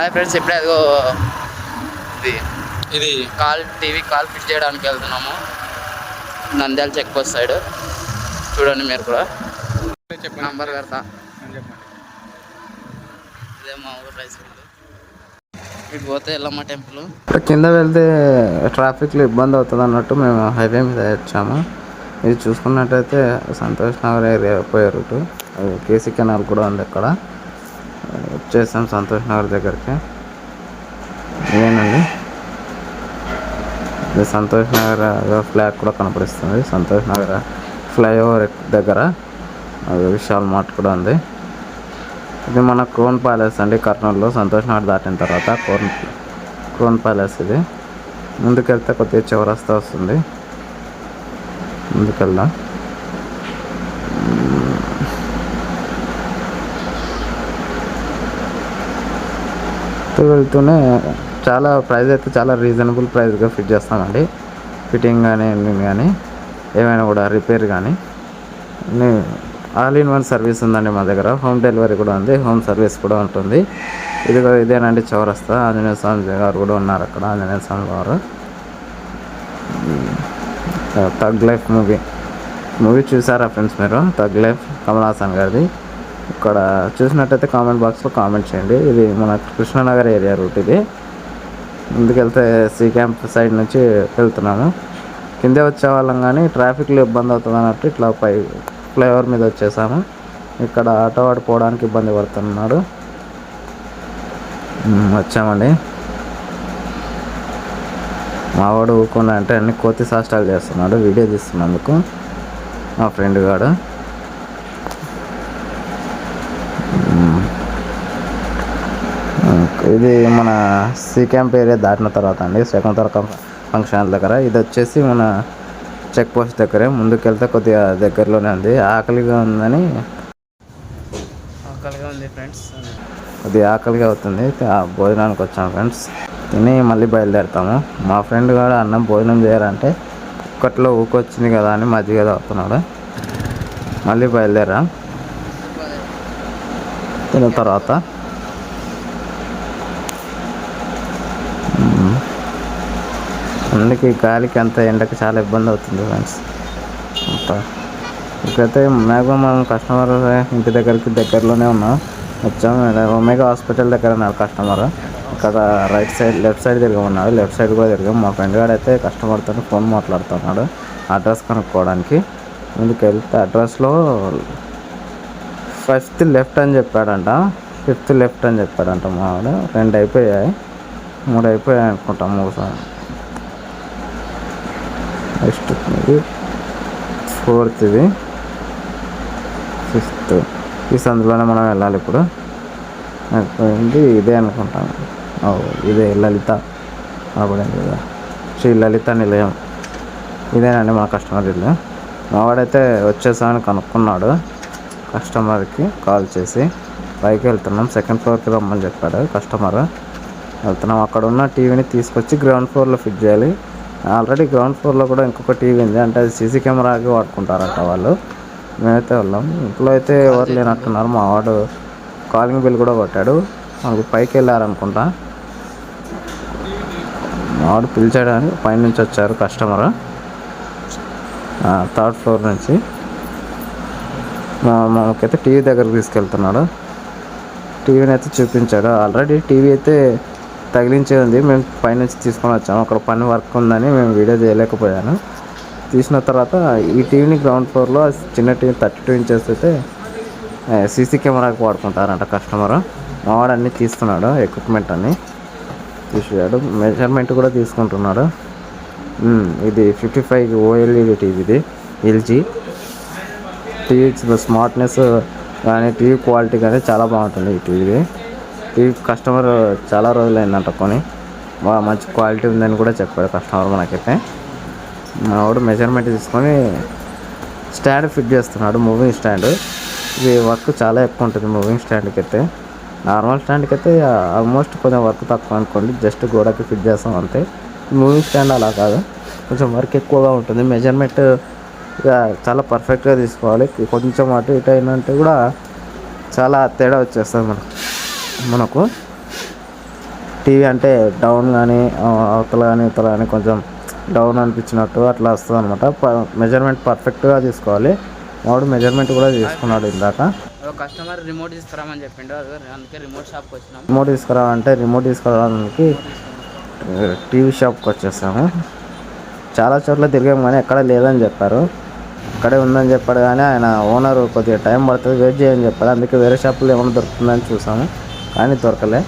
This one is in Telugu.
హాయ్ ఫ్రెండ్స్, ఇప్పుడే అదిగో ఇది టీవీ కాల్ ఫిట్ చేయడానికి వెళ్తున్నాము. నంద్యాల చెక్ పోస్ట్ సైడ్ చూడండి. మీరు కూడా నంబర్ పెడతా. ఇదే మా ఊరు రైస్ మిల్లు. ఇటు పోతే ఎల్లమ్మ టెంపుల్. కింద వెళ్తే ట్రాఫిక్లో ఇబ్బంది అవుతుంది అన్నట్టు మేము హైవే మీద వచ్చాము. ఇది చూసుకున్నట్టయితే సంతోష్ నగర్ ఏరియా పోయే రూటు. కేసీ కెనాల్ కూడా ఉంది అక్కడ. వచ్చేసాం సంతోష్ నగర్ దగ్గరికి. ఇదేనండి, ఇది సంతోష్ నగర్ ఫ్లాగ్ కూడా కనపడిస్తుంది. సంతోష్ నగర్ ఫ్లైఓవర్ దగ్గర విశాల్ మార్ట్ కూడా ఉంది. ఇది మన క్రోన్ ప్యాలెస్ అండి, కర్నూలులో. సంతోష్ నగర్ దాటిన తర్వాత క్రోన్ ప్యాలెస్. ఇది ముందుకెళ్తే కొద్దిగా చౌరస్తా వస్తుంది. ముందుకెళ్దాం. వెళ్తూనే చాలా ప్రైస్ అయితే చాలా రీజనబుల్ ప్రైస్గా ఫిట్ చేస్తామండి. ఫిట్టింగ్ కానీ కానీ ఏమైనా కూడా రిపేర్ కానీ ఆల్ ఇన్ వన్ సర్వీస్ ఉందండి మా దగ్గర. హోమ్ డెలివరీ కూడా ఉంది, హోమ్ సర్వీస్ కూడా ఉంటుంది. ఇదేనండి చౌరస్తా. ఆంజనేయ స్వామి గారు కూడా ఉన్నారు అక్కడ. ఆంజనేయ స్వామి గారు థగ్ లైఫ్ మూవీ చూసారా ఫ్రెండ్స్ మీరు? థగ్ లైఫ్ కమల్ హాసన్ గారిది. ఇక్కడ చూసినట్టయితే కామెంట్ బాక్స్లో కామెంట్ చేయండి. ఇది మన కృష్ణానగర్ ఏరియా రూట్. ఇది ముందుకెళ్తే సి క్యాంప్ సైడ్ నుంచి వెళ్తున్నాము. కిందే వచ్చే వాళ్ళం కానీ ట్రాఫిక్లో ఇబ్బంది అవుతుంది అన్నట్టు ఇట్లా ఫ్లైఓవర్ మీద వచ్చేసాము. ఇక్కడ ఆటో వాడు పోవడానికి ఇబ్బంది పడుతున్నాడు. వచ్చామండి. మావాడు ఊకుండా అంటే అన్ని కోతి సాష్టాలు చేస్తున్నాడు. వీడియో తీస్తున్నందుకు మా ఫ్రెండ్ గాడు. ఇది మన సి క్యాంప్ ఏరియా దాటిన తర్వాత అండి, శకుంతల ఫంక్షన్ దగ్గర. ఇది వచ్చేసి మన చెక్ పోస్ట్ దగ్గరే. ముందుకెళ్తే కొద్దిగా దగ్గరలోనే ఉంది. ఆకలిగా ఉంది ఫ్రెండ్స్, కొద్దిగా ఆకలిగా అవుతుంది. భోజనానికి వచ్చాము ఫ్రెండ్స్. తిని మళ్ళీ బయలుదేరుతాము. మా ఫ్రెండ్ కూడా అన్నం భోజనం చేయాలంటే ఒక్కట్లో ఊకొచ్చింది కదా అని మజ్జిగ తాగుతున్నాడు. మళ్ళీ బయలుదేరా. తిన్న తర్వాత అందుకే గాలికి అంత ఎండకి చాలా ఇబ్బంది అవుతుంది ఫ్రెండ్స్. ఇక్కడైతే మ్యాక్సిమం కస్టమర్ ఇంటి దగ్గరలోనే ఉన్నాం. వచ్చాము. ఒమేగా హాస్పిటల్ దగ్గర ఉన్నారు కస్టమర్. ఇక్కడ లెఫ్ట్ సైడ్ తిరగమన్నాడు. లెఫ్ట్ సైడ్ కూడా తిరిగాం. మా ఫ్రెండ్ గారు అయితే కస్టమర్తో ఫోన్ మాట్లాడుతున్నాడు అడ్రస్ కనుక్కోవడానికి. ముందుకు వెళ్తే అడ్రస్లో 5th లెఫ్ట్ అని చెప్పాడంట, 5th లెఫ్ట్ అని చెప్పాడంట. మావాడు 2 అయిపోయాయి, 3 అయిపోయాయి అనుకుంటాం. 3 నెక్స్ట్ 4th, ఇది 5th. ఈ సందులోనే మనం వెళ్ళాలి ఇప్పుడు. అయిపోయింది. ఇదే అనుకుంటాను. ఇదే లలిత అప్పుడైంది కదా, శ్రీ లలిత నిలయం. ఇదేనండి మా కస్టమర్ ఇల్లు. మావాడైతే వచ్చేసామని కనుక్కున్నాడు. కస్టమర్కి కాల్ చేసి పైకి వెళ్తున్నాం, 2nd ఫ్లోర్కి రమ్మని చెప్పాడు కస్టమర్. వెళ్తున్నాం. అక్కడ ఉన్న టీవీని తీసుకొచ్చి గ్రౌండ్ ఫ్లోర్లో ఫిట్ చేయాలి. ఆల్రెడీ గ్రౌండ్ ఫ్లోర్లో కూడా ఇంకొక టీవీ ఉంది, అంటే అది సీసీ కెమెరాకి వాడుకుంటారంట వాళ్ళు. మేమైతే వెళ్ళాం. ఇంట్లో అయితే ఎవరు లేనట్టున్నారు. మా వాడు కాలింగ్ బిల్ కూడా కొట్టాడు. మనకు పైకి వెళ్ళారనుకుంటా. మా వాడు పిలిచాడని పైనుంచి వచ్చారు కస్టమర్, 3rd ఫ్లోర్ నుంచి. మాకైతే టీవీ దగ్గరకు తీసుకెళ్తున్నాడు. టీవీని అయితే చూపించాడు. ఆల్రెడీ టీవీ అయితే తగిలించే ఉంది. మేము పైనుంచి తీసుకొని వచ్చాము. అక్కడ పని వర్క్ ఉందని మేము వీడియో చేయలేకపోయాను. తీసిన తర్వాత ఈ టీవీని గ్రౌండ్ ఫ్లోర్లో చిన్న టీవీ 32 ఇంచెస్ అయితే సీసీ కెమెరాకి వాడుకుంటారంట కస్టమర్. మావాడు అన్నీ తీస్తున్నాడు, ఎక్విప్మెంట్ అన్నీ తీసాడు. మెజర్మెంట్ కూడా తీసుకుంటున్నాడు. ఇది 55 OLED టీవీ. ఇది ఎల్జీ టీవీ. స్మార్ట్నెస్ కానీ టీవీ క్వాలిటీ కానీ చాలా బాగుంటుంది ఈ టీవీ. కస్టమర్ చాలా రోజులైందంట కొని, బాగా మంచి క్వాలిటీ ఉందని కూడా చెప్పాడు కస్టమర్ మనకైతే. మావాడు మెజర్మెంట్ తీసుకొని స్టాండ్ ఫిట్ చేస్తున్నాడు, మూవింగ్ స్టాండ్. ఇది వర్క్ చాలా ఎక్కువ ఉంటుంది మూవింగ్ స్టాండ్కి అయితే. నార్మల్ స్టాండ్కి అయితే ఆల్మోస్ట్ కొంచెం వర్క్ తక్కువ అనుకోండి, జస్ట్ గోడకి ఫిట్ చేస్తాం అంతే. మూవింగ్ స్టాండ్ అలా కాదు, కొంచెం వర్క్ ఎక్కువగా ఉంటుంది. మెజర్మెంట్ చాలా పర్ఫెక్ట్గా తీసుకోవాలి. కొంచెం అటు ఇటు అయినంటే కూడా చాలా తేడా వచ్చేస్తుంది మనకు. టీవీ అంటే డౌన్ కానీ అవతల కానీ ఇవతల కానీ కొంచెం డౌన్ అనిపించినట్టు అట్లా వస్తుంది అనమాట. మెజర్మెంట్ పర్ఫెక్ట్గా తీసుకోవాలి. వాడు మెజర్మెంట్ కూడా తీసుకున్నాడు ఇందాక. కస్టమర్ రిమోట్ తీసుకురామని చెప్పిండు, అందుకే రిమోట్ షాప్కి వచ్చినాం. రిమోట్ తీసుకురావాలంటే రిమోట్ తీసుకురావడానికి టీవీ షాప్కి వచ్చేసాము. చాలా చోట్ల తిరిగాము కానీ ఎక్కడ లేదని చెప్పారు. అక్కడే ఉందని చెప్పాడు కానీ ఆయన ఓనర్ కొద్దిగా టైం పడుతుంది వెయిట్ చేయని చెప్పారు. అందుకే వేరే షాపులో ఏమైనా దొరుకుతుందని చూసాము కానీ దొరకలే.